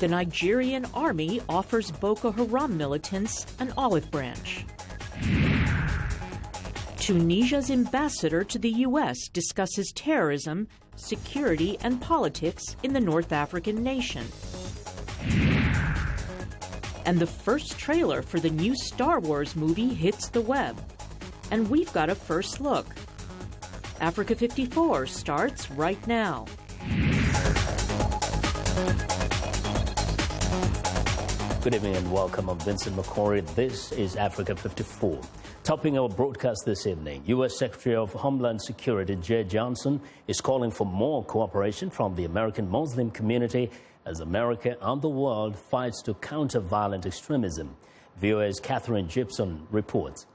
The Nigerian army offers Boko Haram militants an olive branch. Tunisia's ambassador to the U.S. discusses terrorism, security, and politics in the North African nation. And the first trailer for the new Star Wars movie hits the web. And we've got a first look. Africa 54 starts right now. Good evening and welcome. I'm Vincent Makori. This is Africa 54. Topping our broadcast this evening, U.S. Secretary of Homeland Security Jay Johnson is calling for more cooperation from the American Muslim community as America and the world fights to counter violent extremism. VOA's Catherine Gibson reports.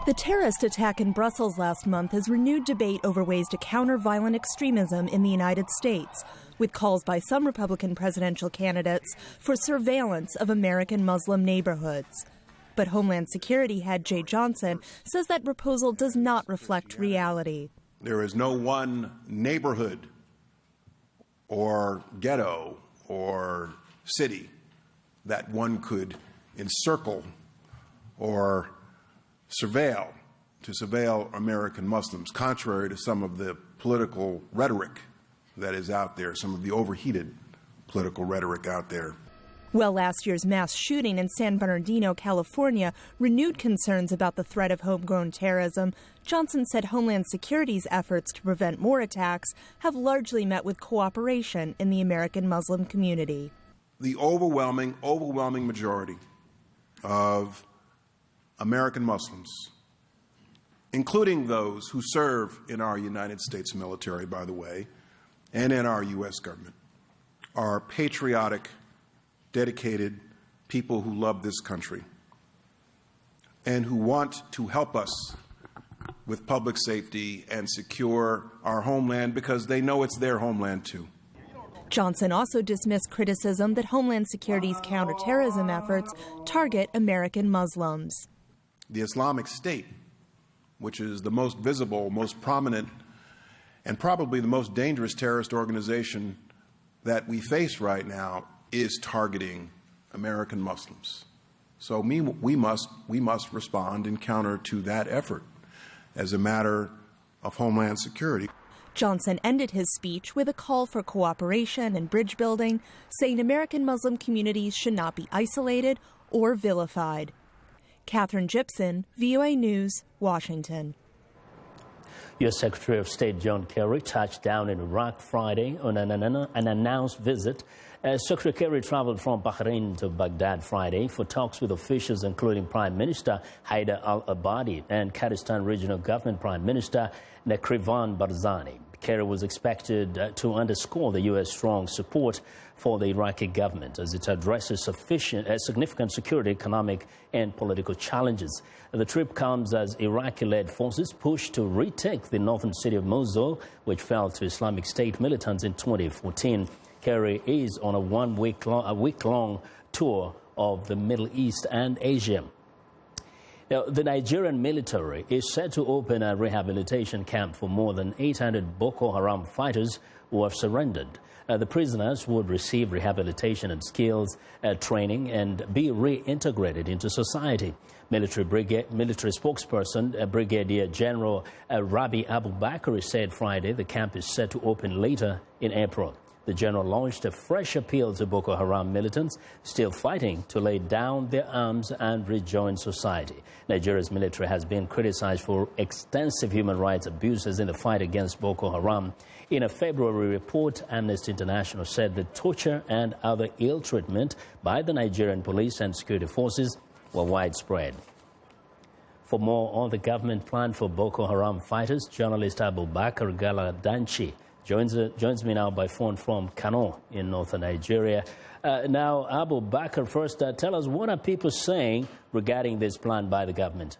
The terrorist attack in Brussels last month has renewed debate over ways to counter violent extremism in the United States, with calls by some Republican presidential candidates for surveillance of American Muslim neighborhoods. But Homeland Security head Jay Johnson says that proposal does not reflect reality. There is no one neighborhood or ghetto or city that one could encircle or surveil American Muslims, contrary to some of the political rhetoric that is out there, some of the overheated political rhetoric out there. Well, last year's mass shooting in San Bernardino, California, renewed concerns about the threat of homegrown terrorism. Johnson said Homeland Security's efforts to prevent more attacks have largely met with cooperation in the American Muslim community. The overwhelming majority of American Muslims, including those who serve in our United States military, by the way, and in our U.S. government, are patriotic, dedicated people who love this country and who want to help us with public safety and secure our homeland because they know it's their homeland too. Johnson also dismissed criticism that Homeland Security's counterterrorism efforts target American Muslims. The Islamic State, which is the most visible, most prominent, and probably the most dangerous terrorist organization that we face right now, is targeting American Muslims. So we must respond and counter to that effort as a matter of Homeland Security. Johnson ended his speech with a call for cooperation and bridge building, saying American Muslim communities should not be isolated or vilified. Catherine Gibson, VOA News, Washington. U.S. Secretary of State John Kerry touched down in Iraq Friday on an unannounced visit. Secretary Kerry traveled from Bahrain to Baghdad Friday for talks with officials including Prime Minister Haider al-Abadi and Kurdistan Regional Government Prime Minister Nakrivan Barzani. Kerry was expected to underscore the U.S. strong support for the Iraqi government as it addresses significant security, economic and political challenges. The trip comes as Iraqi-led forces push to retake the northern city of Mosul, which fell to Islamic State militants in 2014. Kerry is on a week-long tour of the Middle East and Asia. Now, the Nigerian military is set to open a rehabilitation camp for more than 800 Boko Haram fighters who have surrendered. The prisoners would receive rehabilitation and skills training and be reintegrated into society. Military spokesperson Brigadier General Rabi Abubakar said Friday the camp is set to open later in April. The general launched a fresh appeal to Boko Haram militants still fighting to lay down their arms and rejoin society. Nigeria's military has been criticized for extensive human rights abuses in the fight against Boko Haram. In a February report, Amnesty International said that torture and other ill treatment by the Nigerian police and security forces were widespread. For more on the government plan for Boko Haram fighters, journalist Abubakar Galadanchi joins me now by phone from Kano in northern Nigeria. Now, Abu Bakr, first tell us, what are people saying regarding this plan by the government?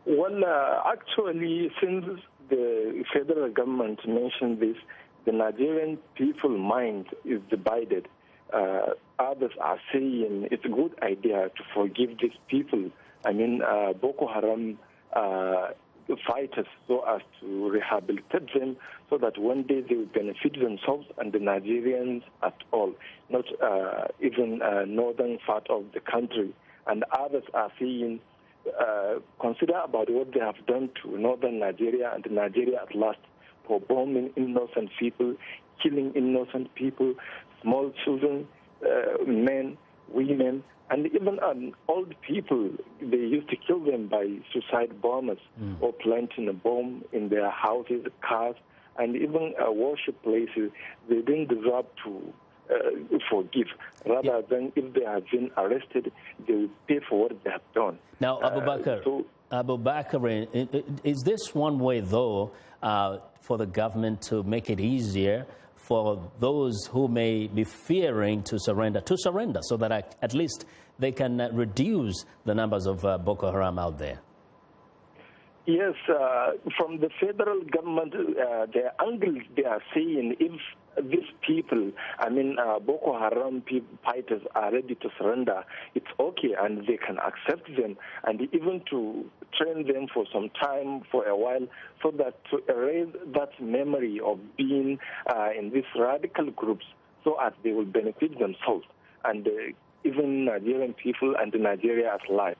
Well, actually, since the federal government mentioned this, the Nigerian people's mind is divided. Others are saying it's a good idea to forgive these people. I mean, Boko Haram fighters so as to rehabilitate them so that one day they will benefit themselves and the Nigerians at all, not even northern part of the country. And others are saying, consider about what they have done to northern Nigeria and Nigeria at last for bombing innocent people, killing innocent people, small children, men, women, and even old people. They used to kill them by suicide bombers or planting a bomb in their houses, cars, and even worship places. They didn't deserve to forgive. Rather than if they have been arrested, they will pay for what they have done. Now, Abu Bakr, is this one way, though, for the government to make it easier for those who may be fearing to surrender so that at least they can reduce the numbers of Boko Haram out there? Yes, from the federal government, the angle they are saying, if these people, Boko Haram fighters are ready to surrender, it's okay and they can accept them, and even to train them for some time, for a while, so that to erase that memory of being in these radical groups so as they will benefit themselves and even Nigerian people and Nigeria at large.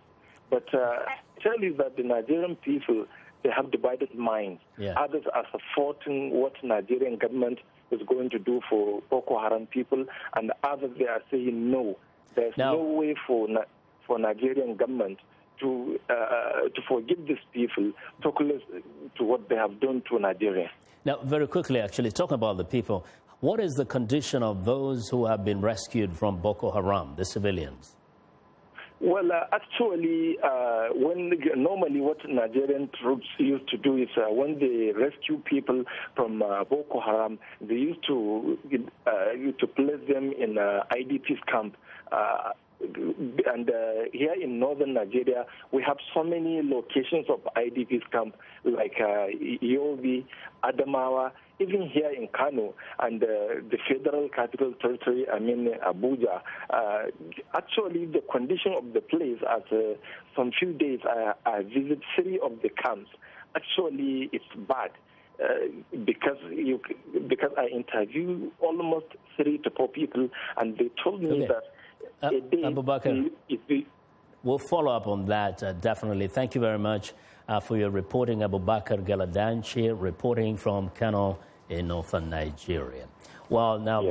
But tell you that the Nigerian people, they have divided minds. Yeah. Others are supporting what Nigerian government is going to do for Boko Haram people, and others they are saying no. There's no way for Nigerian government to forgive these people, talking to what they have done to Nigeria. Now, very quickly, actually, talking about the people, what is the condition of those who have been rescued from Boko Haram, the civilians? Well, actually, normally what Nigerian troops used to do is when they rescue people from Boko Haram, they used to place them in IDPs camp. And here in northern Nigeria, we have so many locations of IDPs camp, like Yobe, Adamawa, even here in Kano and the Federal Capital Territory, Abuja. Actually, the condition of the place, after some few days, I visit 3 of the camps. Actually, it's bad. Because I interviewed almost 3 to 4 people, and they told me that Abu Bakr, we'll follow up on that, definitely. Thank you very much for your reporting. Abu Bakr Galadanchi, reporting from Kano in northern Nigeria. Well, now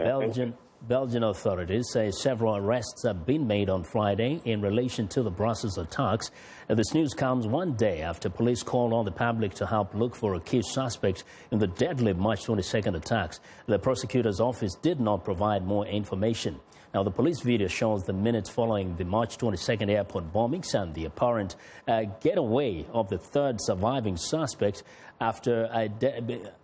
Belgian authorities say several arrests have been made on Friday in relation to the Brussels attacks. This news comes one day after police called on the public to help look for a key suspect in the deadly March 22nd attacks. The prosecutor's office did not provide more information. Now, the police video shows the minutes following the March 22nd airport bombings and the apparent getaway of the third surviving suspect, after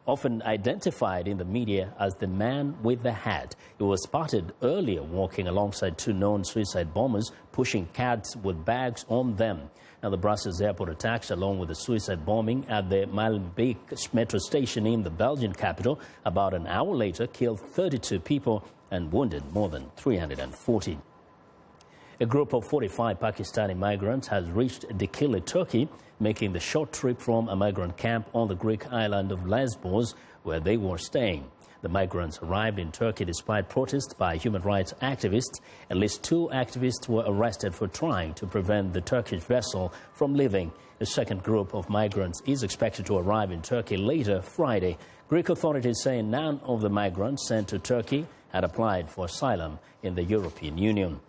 often identified in the media as the man with the hat. He was spotted earlier walking alongside 2 known suicide bombers, pushing carts with bags on them. Now, the Brussels airport attacks, along with the suicide bombing at the Molenbeek metro station in the Belgian capital, about an hour later, killed 32 people and wounded more than 340. A group of 45 Pakistani migrants has reached Dikili, Turkey, making the short trip from a migrant camp on the Greek island of Lesbos, where they were staying. The migrants arrived in Turkey despite protests by human rights activists. At least 2 activists were arrested for trying to prevent the Turkish vessel from leaving. A second group of migrants is expected to arrive in Turkey later Friday. Greek authorities say none of the migrants sent to Turkey had applied for asylum in the European Union.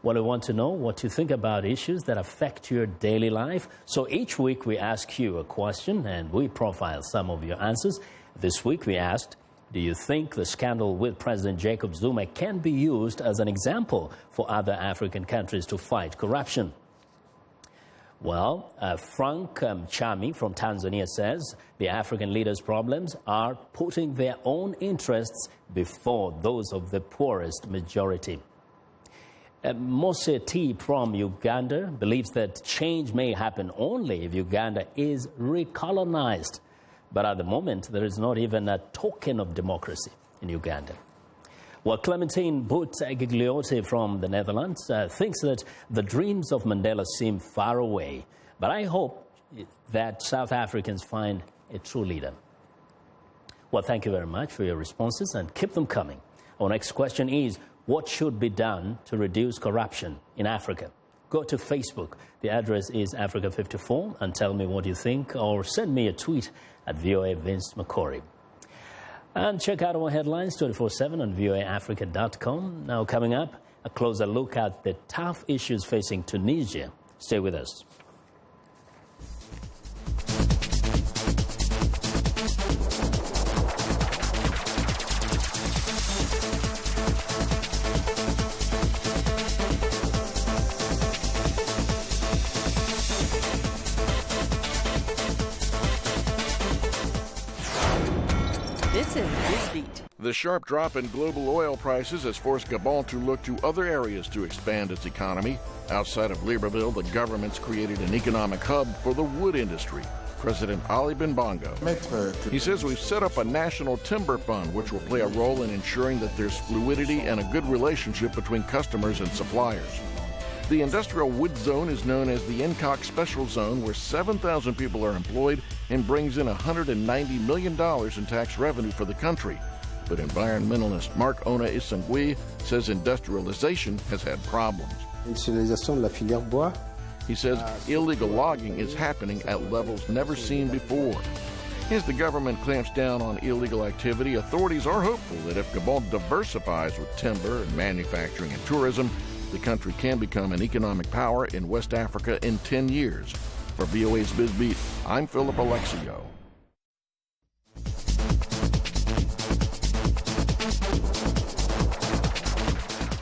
Well, I want to know what you think about issues that affect your daily life. So each week we ask you a question and we profile some of your answers. This week we asked, do you think the scandal with President Jacob Zuma can be used as an example for other African countries to fight corruption? Well, Frank Chami from Tanzania says the African leaders' problems are putting their own interests before those of the poorest majority. Mose T from Uganda believes that change may happen only if Uganda is recolonized. But at the moment, there is not even a token of democracy in Uganda. Well, Clementine Boet-Gigliotti from the Netherlands thinks that the dreams of Mandela seem far away. But I hope that South Africans find a true leader? Well, thank you very much for your responses, and keep them coming. Our next question is, what should be done to reduce corruption in Africa? Go to Facebook. The address is Africa54, and tell me what you think, or send me a tweet at VOA Vince Makori. And check out our headlines 24/7 on voaafrica.com. Now coming up, a closer look at the tough issues facing Tunisia. Stay with us. This is BizBeat. The sharp drop in global oil prices has forced Gabon to look to other areas to expand its economy. Outside of Libreville, the government's created an economic hub for the wood industry. President Ali Bongo. He says we've set up a national timber fund which will play a role in ensuring that there's fluidity and a good relationship between customers and suppliers. The industrial wood zone is known as the Nkok Special Zone, where 7,000 people are employed and brings in $190 million in tax revenue for the country. But environmentalist Mark Ona Isangui says industrialization has had problems. He says illegal logging is happening at levels never seen before. As the government clamps down on illegal activity, authorities are hopeful that if Gabon diversifies with timber and manufacturing and tourism, the country can become an economic power in West Africa in 10 years. For VOA's BizBeat, I'm Philip Alexio.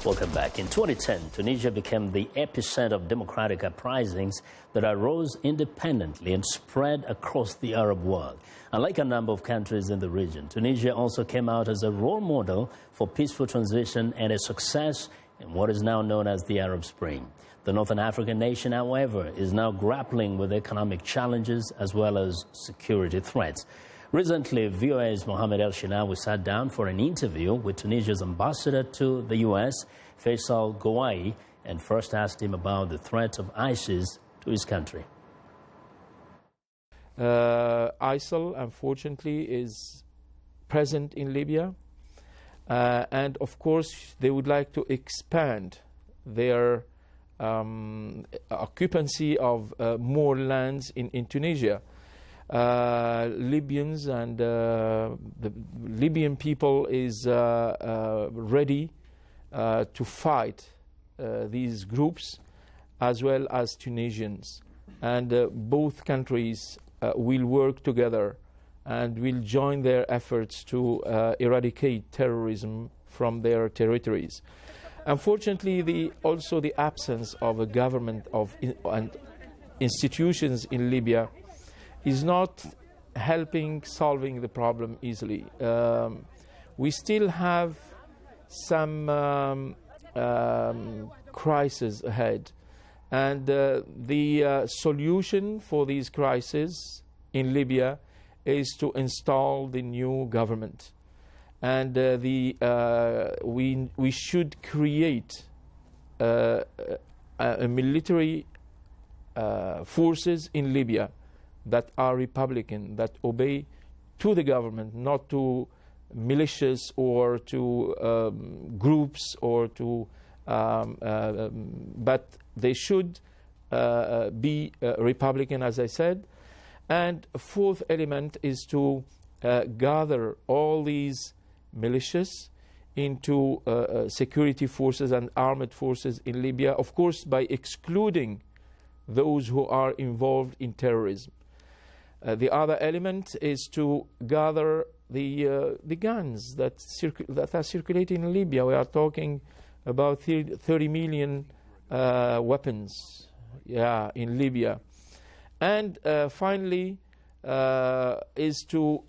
Welcome back. In 2010, Tunisia became the epicenter of democratic uprisings that arose independently and spread across the Arab world. Unlike a number of countries in the region, Tunisia also came out as a role model for peaceful transition and a success in what is now known as the Arab Spring. The Northern African nation, however, is now grappling with economic challenges as well as security threats. Recently, VOA's Mohamed El Shinawi sat down for an interview with Tunisia's ambassador to the U.S., Faisal Gouaï, and first asked him about the threat of ISIS to his country. ISIL, unfortunately, is present in Libya. And of course, they would like to expand their occupancy of more lands in Tunisia. Libyans and the Libyan people is ready to fight these groups as well as Tunisians. And both countries will work together and will join their efforts to eradicate terrorism from their territories. Unfortunately, also the absence of a government and institutions in Libya is not helping solving the problem easily. We still have some crises ahead, and the solution for these crises in Libya is to install the new government, and we should create a military forces in Libya that are Republican, that obey to the government, not to militias or to groups or to, but they should be Republican, as I said. And a fourth element is to gather all these militias into security forces and armed forces in Libya, of course, by excluding those who are involved in terrorism. The other element is to gather the guns that are circulating in Libya. We are talking about 30 million weapons, in Libya. And finally, is to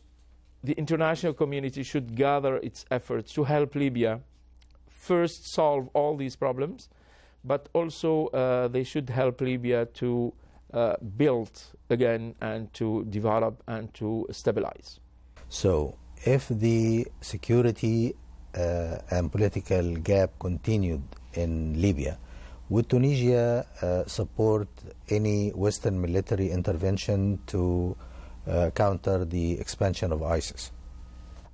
the international community should gather its efforts to help Libya first solve all these problems, but also they should help Libya to build again and to develop and to stabilize. So if the security and political gap continued in Libya, Would Tunisia support any Western military intervention to counter the expansion of ISIS?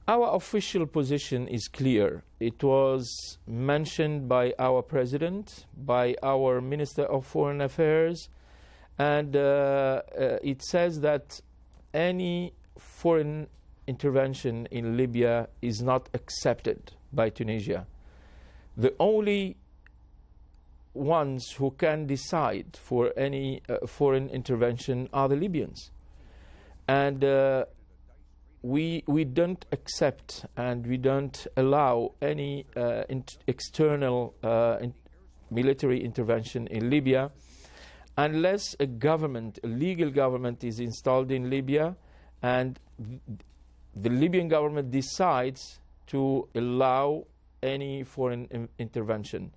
Our official position is clear. It was mentioned by our president, by our Minister of Foreign Affairs, and it says that any foreign intervention in Libya is not accepted by Tunisia. The only ones who can decide for any foreign intervention are the Libyans. And we don't accept and we don't allow any external military intervention in Libya unless a legal government is installed in Libya and the Libyan government decides to allow any foreign intervention.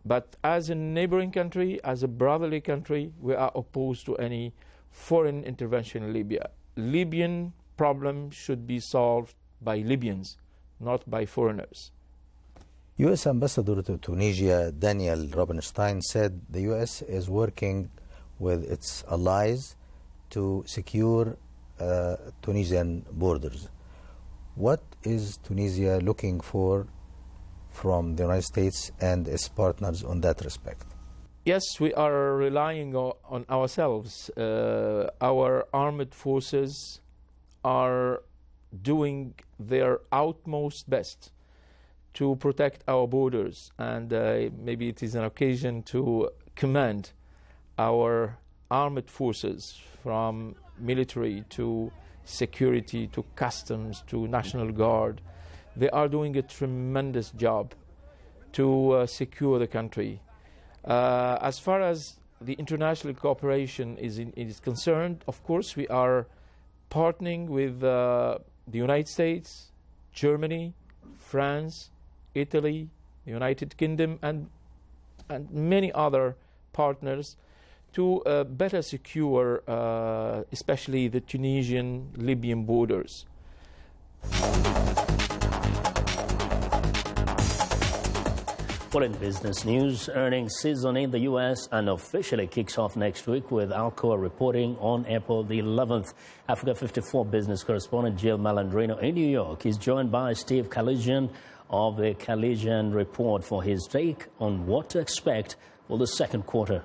But as a neighboring country, as a brotherly country, we are opposed to any foreign intervention in Libya. Libyan problem should be solved by Libyans, not by foreigners. U.S. Ambassador to Tunisia, Daniel Robinstein, said the U.S. is working with its allies to secure Tunisian borders. What is Tunisia looking for from the United States and its partners on that respect? Yes, we are relying on ourselves. Our armed forces are doing their utmost best to protect our borders, and maybe it is an occasion to commend our armed forces, from military to security to customs to National Guard. They are doing a tremendous job to secure the country. As far as the international cooperation is concerned, of course, we are partnering with the United States, Germany, France, Italy, the United Kingdom, and many other partners to better secure especially the Tunisian-Libyan borders. Well, in business news, earnings season in the U.S. unofficially kicks off next week with Alcoa reporting on April the 11th. Africa 54 business correspondent Jill Malandrino in New York is joined by Steve Kalijian of the Kalijian Report for his take on what to expect for the second quarter.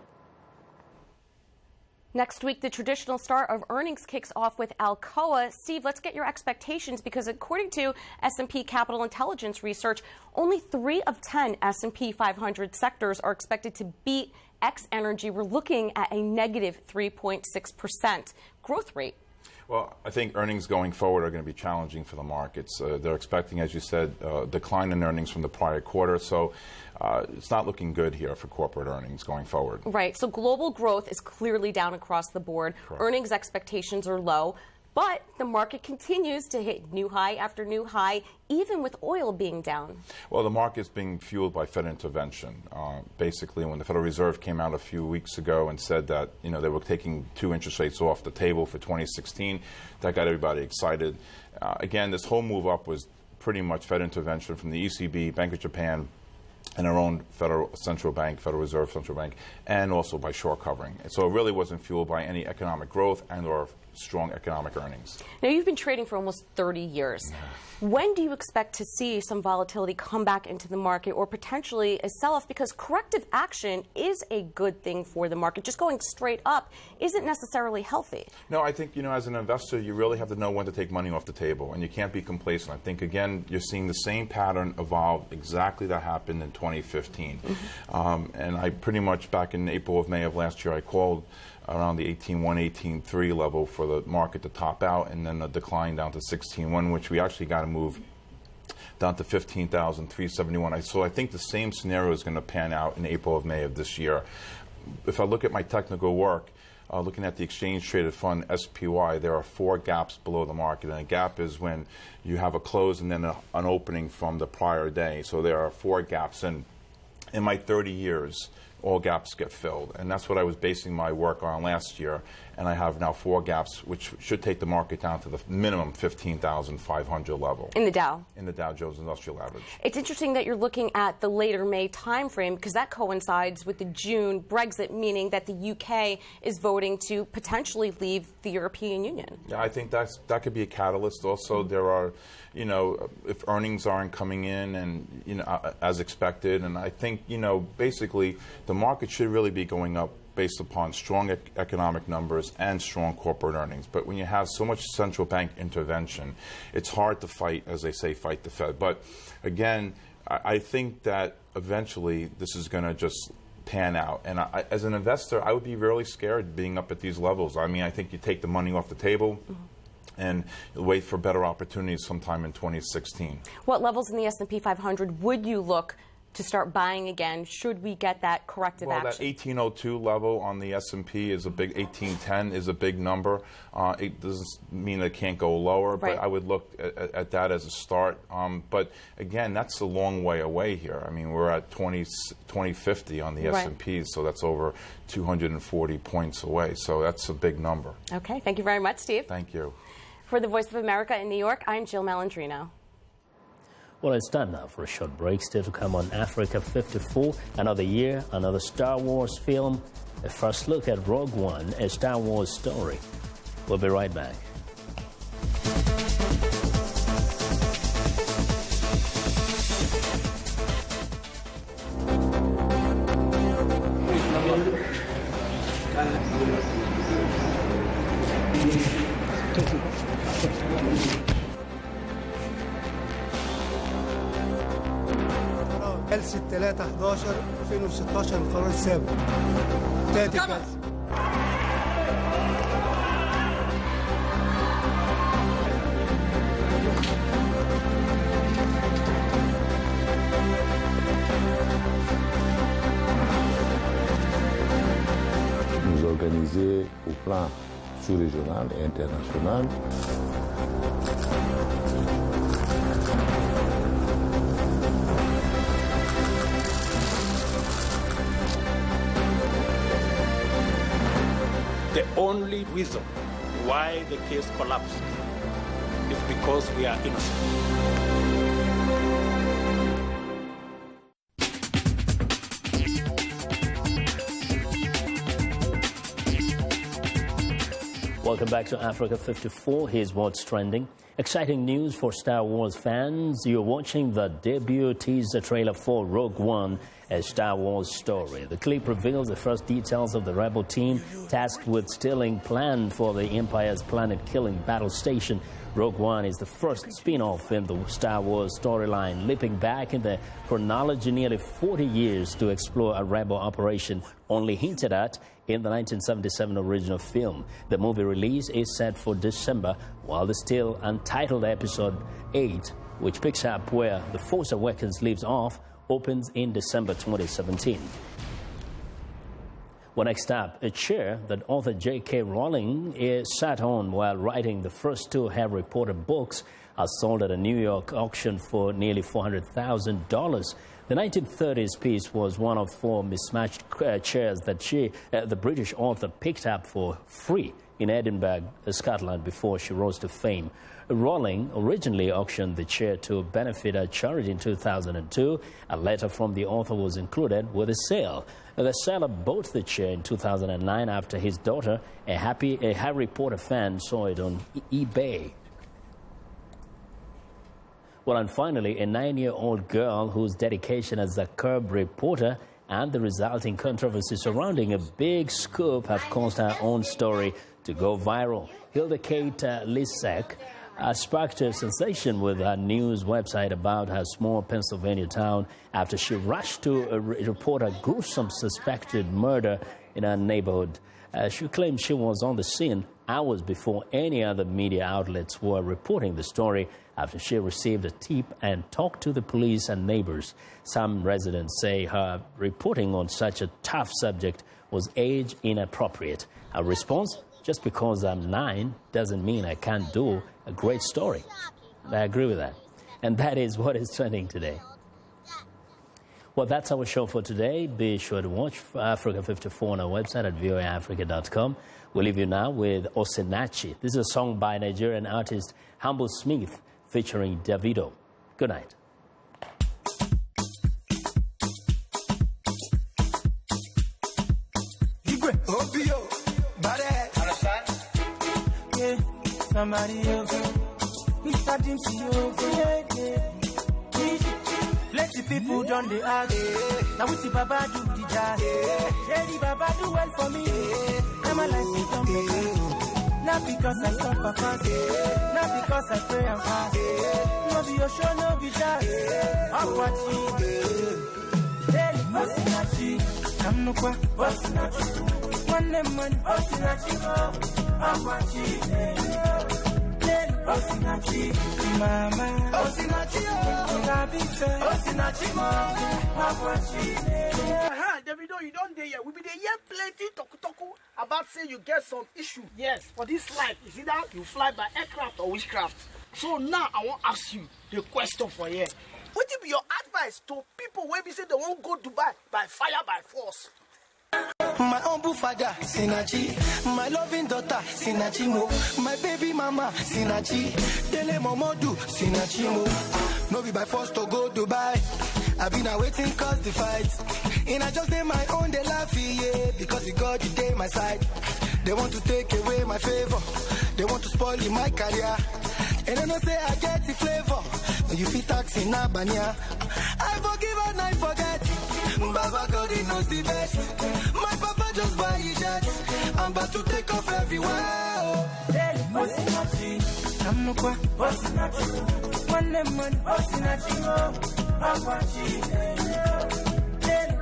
Next week, the traditional start of earnings kicks off with Alcoa. Steve, let's get your expectations, because according to S&P Capital Intelligence Research, only 3 of 10 S&P 500 sectors are expected to beat X-Energy. We're looking at a negative 3.6% growth rate. Well, I think earnings going forward are going to be challenging for the markets. They're expecting, as you said, a decline in earnings from the prior quarter. So it's not looking good here for corporate earnings going forward. Right. So global growth is clearly down across the board. Correct. Earnings expectations are low. But the market continues to hit new high after new high, even with oil being down. Well, the market's being fueled by Fed intervention. Basically, when the Federal Reserve came out a few weeks ago and said that they were taking 2 interest rates off the table for 2016, that got everybody excited. Again, this whole move up was pretty much Fed intervention from the ECB, Bank of Japan, and our own Federal Reserve Central Bank, and also by short covering. And so it really wasn't fueled by any economic growth and or strong economic earnings. Now, you've been trading for almost 30 years. When do you expect to see some volatility come back into the market, or potentially a sell-off? Because corrective action is a good thing for the market. Just going straight up isn't necessarily healthy. No, I think, as an investor, you really have to know when to take money off the table, and you can't be complacent. I think, again, you're seeing the same pattern evolve exactly that happened in 2015. And I pretty much, back in April, May of last year, I called around the 18.1, 18.3 level for the market to top out, and then a decline down to 16.1, which we actually got to move down to 15,371. So I think the same scenario is going to pan out in April May of this year. If I look at my technical work, looking at the exchange traded fund SPY, there are 4 gaps below the market, and a gap is when you have a close and then an opening from the prior day. So there are 4 gaps, and in my 30 years all gaps get filled. And that's what I was basing my work on last year. And I have now 4 gaps, which should take the market down to the minimum 15,500 level. In the Dow? In the Dow Jones Industrial Average. It's interesting that you're looking at the later May timeframe because that coincides with the June Brexit, meaning that the UK is voting to potentially leave the European Union. Yeah, I think that could be a catalyst. Also, there are, you know, if earnings aren't coming in and, you know, as expected, and I think, you know, basically the market should really be going up based upon strong economic numbers and strong corporate earnings. But when you have so much central bank intervention, it's hard to fight, as they say, fight the Fed. But again, I think that eventually this is going to just pan out. And as an investor, I would be really scared being up at these levels. I mean, I think you take the money off the table and wait for better opportunities sometime in 2016. What levels in the S&P 500 would you look to start buying again should we get that corrective action? That 1802 level on the S&P is a big, 1810 is a big number. It doesn't mean it can't go lower, but I would look at that as a start. But again, that's a long way away here. I mean, we're at 2050 on the S&P, so that's over 240 points away. So that's a big number. Okay, thank you very much, Steve. Thank you. For the Voice of America in New York, I'm Jill Malandrino. Well, it's time now for a short break. Still to come on Africa 54, another year, another Star Wars film. A first look at Rogue One, a Star Wars story. We'll be right back. جلسة 3/11/2016 القرار السابق تأتي الجلسة. Nous organiser au plan sous-régional et international. The only reason why the case collapsed is because we are innocent. Welcome back to Africa 54. Here's what's trending. Exciting news for Star Wars fans. You're watching the debut teaser trailer for Rogue One, a Star Wars story. The clip reveals the first details of the rebel team tasked with stealing plan for the Empire's planet-killing battle station. Rogue One is the first spin-off in the Star Wars storyline, leaping back in the chronology nearly 40 years to explore a rebel operation only hinted at in the 1977 original film. The movie release is set for December, while the still untitled Episode 8, which picks up where The Force Awakens leaves off, opens in December 2017. Well, next up, a chair that author J.K. Rowling sat on while writing the first 2 Harry Potter books are sold at a New York auction for nearly $400,000. The 1930s piece was one of 4 mismatched chairs that the British author picked up for free in Edinburgh, Scotland, before she rose to fame. Rowling originally auctioned the chair to benefit a charity in 2002. A letter from the author was included with the sale. The seller bought the chair in 2009 after his daughter, a Harry Potter fan, saw it on eBay. Well, and finally, a 9-year-old girl whose dedication as a cub reporter and the resulting controversy surrounding a big scoop have caused her own story to go viral. Hilda Kate Lisek sparked a sensation with her news website about her small Pennsylvania town after she rushed to report a gruesome suspected murder in her neighborhood. She claimed she was on the scene hours before any other media outlets were reporting the story after she received a tip and talked to the police and neighbors. Some residents say her reporting on such a tough subject was age inappropriate. Her response: just because I'm 9 doesn't mean I can't do a great story. I agree with that. And that is what is trending today. Well, that's our show for today. Be sure to watch Africa 54 on our website at voaafrica.com. We'll leave you now with Osinachi. This is a song by Nigerian artist Humble Smith featuring Davido. Good night. Somebody else, Mr. Dempsey, plenty people done the act. Now with the Baba do the jazz. Yeah, the Baba do well for me. Now my life is done better. Not because I suffer fast, not because I pray and fast. No be your show, no be jazz. I'm watching. Hey, Osinachi, I'm no kwa, Osinachi. One man, Osinachi, I'm watching. Osinachi, mama, Osinachi, Osinachi, Davido, you don't dey here. We be dey hear plenty talk about say you get some issue. Yes, for this life, is either you fly by aircraft or witchcraft. So now I want to ask you the question for here. What would be your advice to people when we say they won't go Dubai by fire by force? My humble father, Sinachi. My loving daughter, Sinachi mo. My baby mama, Sinachi. Dele Momodu, Sinachi mo. No be by force to go Dubai. I been waiting cause the fight. And I just did my own, they laugh, yeah. Because the God, you day my side. They want to take away my favor. They want to spoil my career. And I don't say I get the flavor. When you feel tax in Abania. I forgive and I forget. Baba God, he knows the best. My papa just buy a jet. I'm about to take off everywhere. Osinachi, I'm no kwa, Osinachi. One man, Osinachi,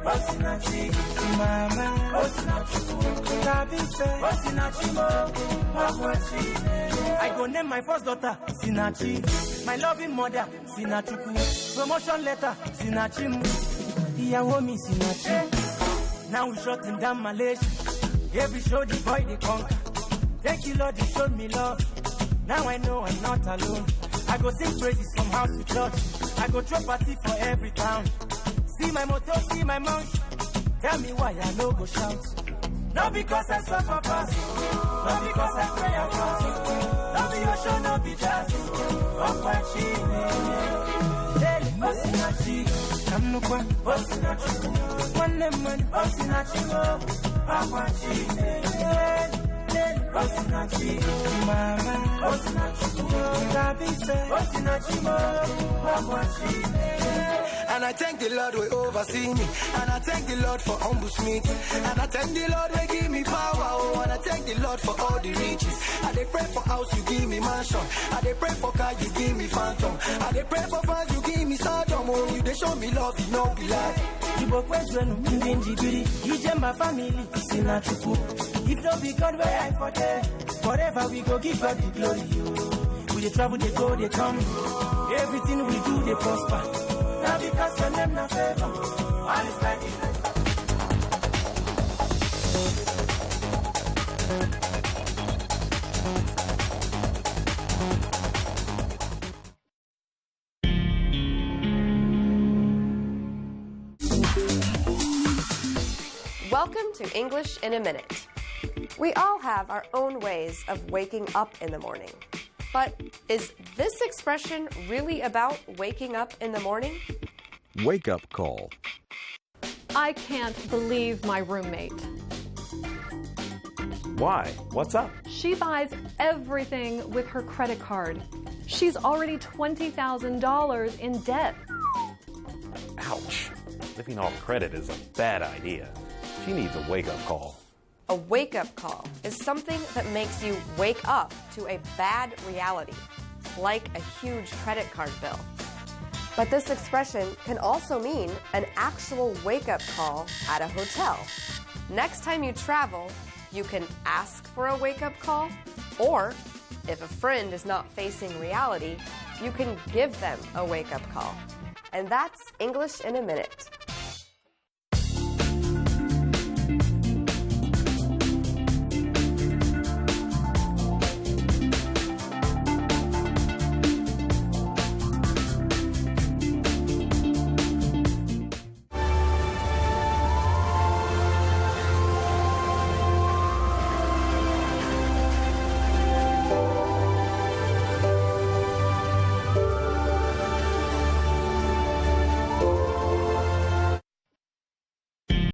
Osinachi, mama, Osinachi, Osinachi, I go name my first daughter, Sinachi. My loving mother, Sinachuku. Promotion letter, Sinachi. Me, Sinachi. Now we shutting down Malaysia. Every show the boy they conquer. Thank you Lord, you showed me love. Now I know I'm not alone. I go sing praises from house to church. I go throw party for every town. See my motto, see my mouth. Tell me why I no go shout. Not because I suffer fast. Not because I pray and fast. Not be your show, not be jazz. Osinachi, I'm no kwa, Osinachi. One man, Osinachi, Osinachi, mama, Osinachi, Osinachi, and I thank the Lord who oversee me. And I thank the Lord for humble Smith. And I thank the Lord who give me power. Oh, and I thank the Lord for all the riches. I dey pray for house, you give me mansion. I dey pray for car, you give me phantom. I dey pray for fans, you give me stardom. Oh, you dey show me love, you know be like. My family, if no be God where I for there, forever we go give God the glory. We dey travel, they go, they come. Everything we do, they prosper. Now because your name na favor, all is like it. Welcome to English in a Minute. We all have our own ways of waking up in the morning. But is this expression really about waking up in the morning? Wake up call. I can't believe my roommate. Why? What's up? She buys everything with her credit card. She's already $20,000 in debt. Ouch. Living off credit is a bad idea. She needs a wake-up call. A wake-up call is something that makes you wake up to a bad reality, like a huge credit card bill. But this expression can also mean an actual wake-up call at a hotel. Next time you travel, you can ask for a wake-up call, or if a friend is not facing reality, you can give them a wake-up call. And that's English in a Minute.